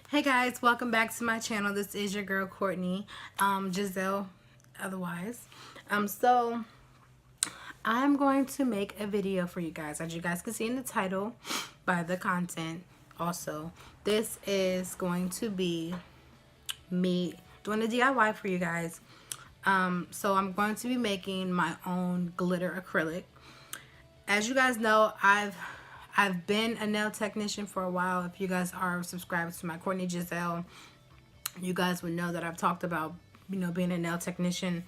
Hey guys, welcome back to my channel. This is your girl Courtney, Giselle otherwise. So I'm going to make a video for you guys. As you guys can see in the title by the content also, this is going to be me doing a DIY for you guys. So I'm going to be making my own glitter acrylic. As you guys know, I've been a nail technician for a while. If you guys are subscribed to my Kortney Jizel, you guys would know that I've talked about, being a nail technician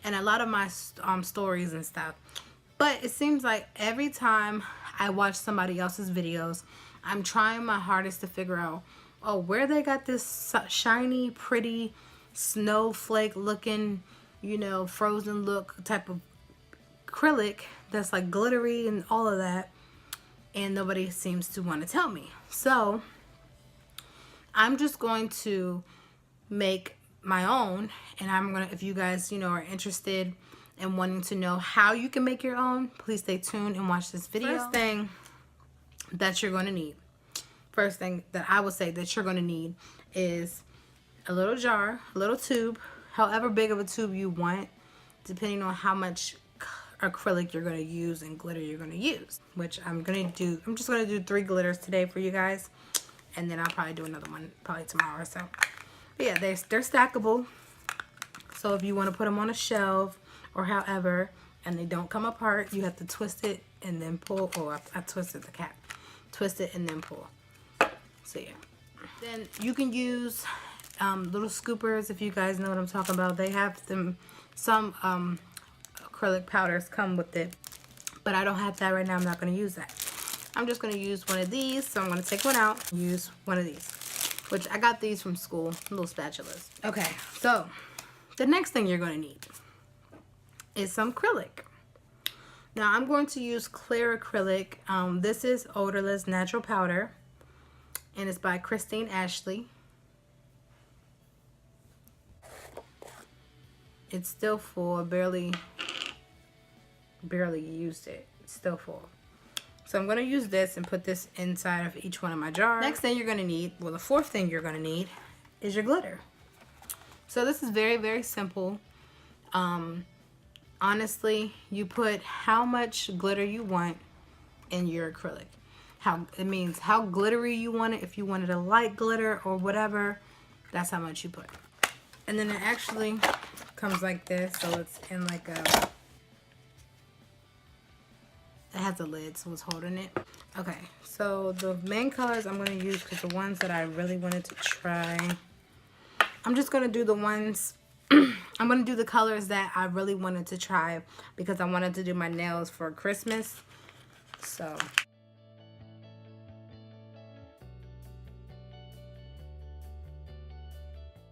and a lot of my stories and stuff. But it seems like every time I watch somebody else's videos, I'm trying my hardest to figure out, oh, where they got this shiny, pretty, snowflake looking, frozen look type of acrylic that's like glittery and all of that. And nobody seems to want to tell me. So I'm just going to make my own, and I'm gonna, if you guys are interested in wanting to know how you can make your own, please stay tuned and watch this video. First thing that you're going to need, first thing that I would say that you're going to need is a little jar, a little tube, however big of a tube you want, depending on how much acrylic you're going to use and glitter you're going to use, which I'm just going to do 3 glitters today for you guys, and then I'll probably do another one probably tomorrow or so. But yeah, they're stackable, so if you want to put them on a shelf or however, and they don't come apart, you have to twist it and then pull. Oh, I twisted the cap. Twist it and then pull. So yeah, then you can use little scoopers, if you guys know what I'm talking about. They have them, some acrylic powders come with it, but I don't have that right now. I'm not going to use that. I'm just going to use one of these. So I'm going to take one out and use one of these, which I got these from school, little spatulas. Okay, so the next thing you're going to need is some acrylic. Now I'm going to use clear acrylic. This is odorless natural powder, and it's by Christine Ashley. It's still full. Barely used it. It's still full. So I'm going to use this and put this inside of each one of my jars. Next thing you're going to need, well, the fourth thing you're going to need is your glitter. So this is very, very simple. Honestly, you put how much glitter you want in your acrylic. It means how glittery you want it. If you wanted a light glitter or whatever, that's how much you put. And then it actually comes like this, so it's in like a, it has a lid, so it's holding it. Okay, so the main colors I'm going to use, because the ones that I really wanted to try, I'm just going to do the ones, I'm going to do the colors that I really wanted to try, because I wanted to do my nails for Christmas. So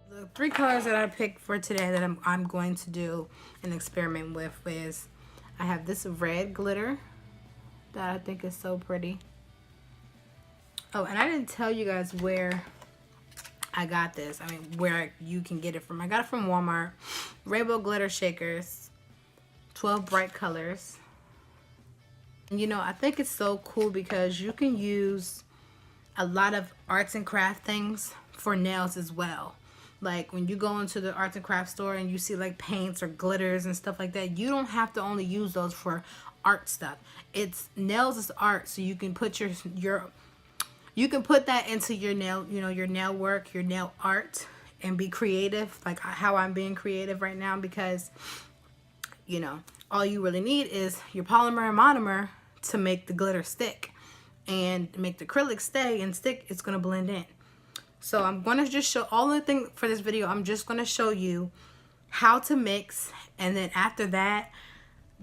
the 3 colors that I picked for today that I'm going to do an experiment with is, I have this red glitter that I think is so pretty. Oh, and I didn't tell you guys where I got this. I mean, where you can get it from. I got it from Walmart. Rainbow glitter shakers, 12 bright colors. And I think it's so cool because you can use a lot of arts and craft things for nails as well. Like when you go into the arts and craft store and you see like paints or glitters and stuff like that, you don't have to only use those for art stuff. It's nails is art, so you can put you can put that into your nail, your nail work, your nail art, and be creative, like how I'm being creative right now, because all you really need is your polymer and monomer to make the glitter stick and make the acrylic stay and stick. It's going to blend in. So I'm going to just show all the thing for this video. I'm just going to show you how to mix, and then after that,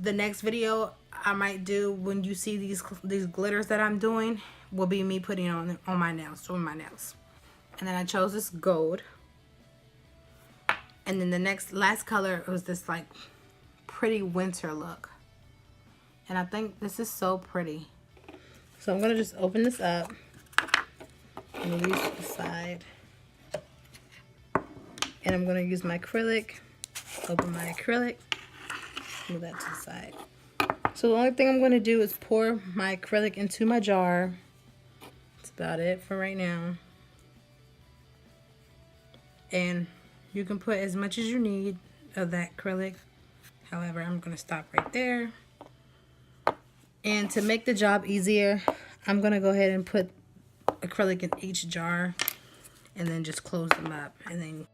the next video I might do, when you see these glitters that I'm doing, will be me putting on my nails, doing my nails. And then I chose this gold. And then the last color was this like pretty winter look. And I think this is so pretty. So I'm going to just open this up. I'm going to use the side. And I'm going to use my acrylic. Open my acrylic. Move that to the side. So the only thing I'm going to do is pour my acrylic into my jar. That's about it for right now. And you can put as much as you need of that acrylic. However, I'm going to stop right there. And to make the job easier, I'm going to go ahead and put acrylic in each jar and then just close them up. And then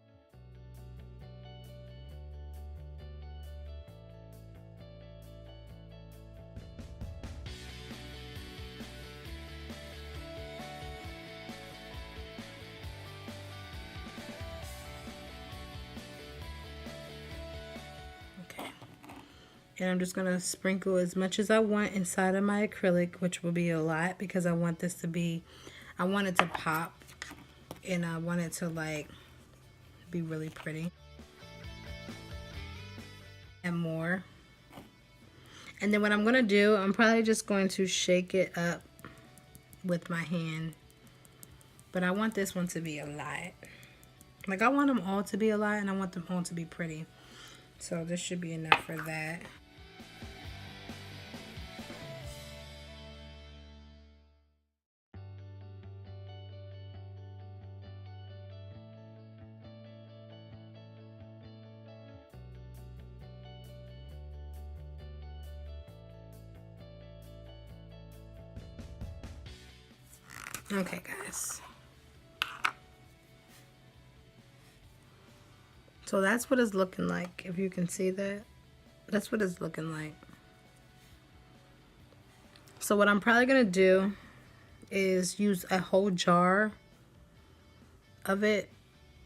and I'm just going to sprinkle as much as I want inside of my acrylic, which will be a lot because I want this to be, I want it to pop and I want it to like be really pretty. And more. And then what I'm going to do, I'm probably just going to shake it up with my hand. But I want this one to be a lot. Like I want them all to be a lot and I want them all to be pretty. So this should be enough for that. Okay, guys. So that's what it's looking like. If you can see that, that's what it's looking like. So what I'm probably going to do is use a whole jar of it.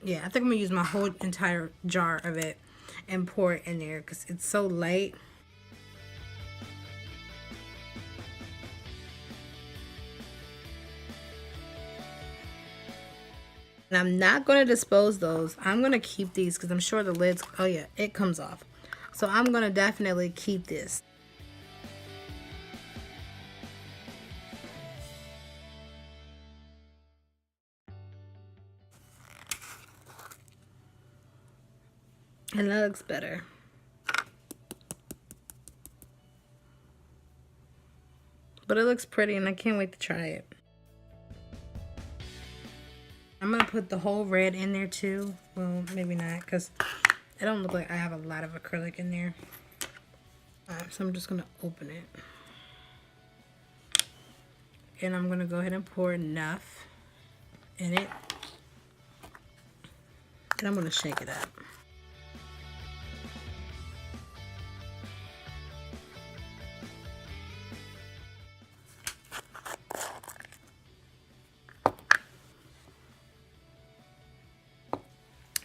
Yeah, I think I'm going to use my whole entire jar of it and pour it in there because it's so light. And I'm not going to dispose those. I'm going to keep these because I'm sure the lids, oh yeah, it comes off. So I'm going to definitely keep this. And that looks better. But it looks pretty and I can't wait to try it. I'm going to put the whole red in there too. Well, maybe not because it don't look like I have a lot of acrylic in there. So I'm just going to open it. And I'm going to go ahead and pour enough in it. And I'm going to shake it up.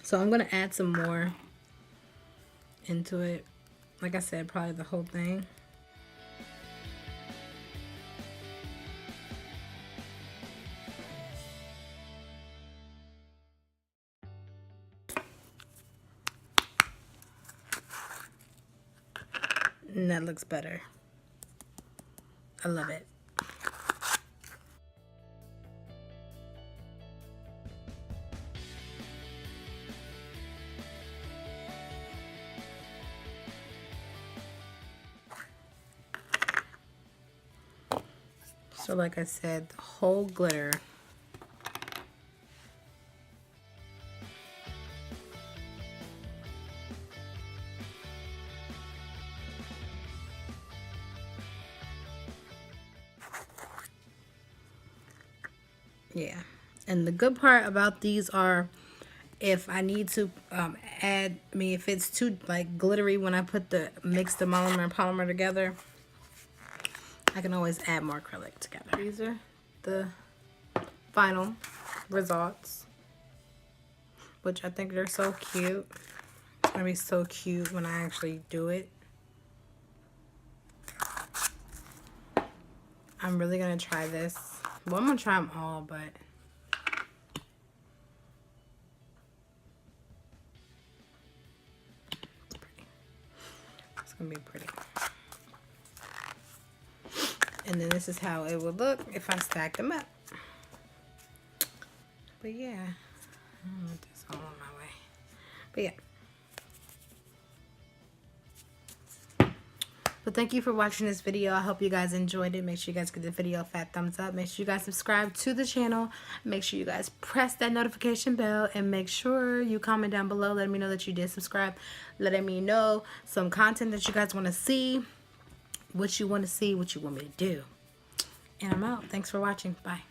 So I'm going to add some more into it. Like I said, probably the whole thing. And that looks better. I love it. So like I said, the whole glitter. Yeah. And the good part about these are if I need to add, if it's too like glittery when I mix the monomer and polymer together, I can always add more acrylic together. These are the final results, which I think they're so cute. It's gonna be so cute when I actually do it. I'm really gonna try this. Well, I'm gonna try them all, but it's pretty. It's gonna be pretty. And then this is how it would look if I stack them up. But yeah, I don't want this all on my way. But yeah. But thank you for watching this video. I hope you guys enjoyed it. Make sure you guys give the video a fat thumbs up. Make sure you guys subscribe to the channel. Make sure you guys press that notification bell, and make sure you comment down below letting me know that you did subscribe, letting me know some content that you guys want to see, what you want to see, what you want me to do. And I'm out. Thanks for watching. Bye.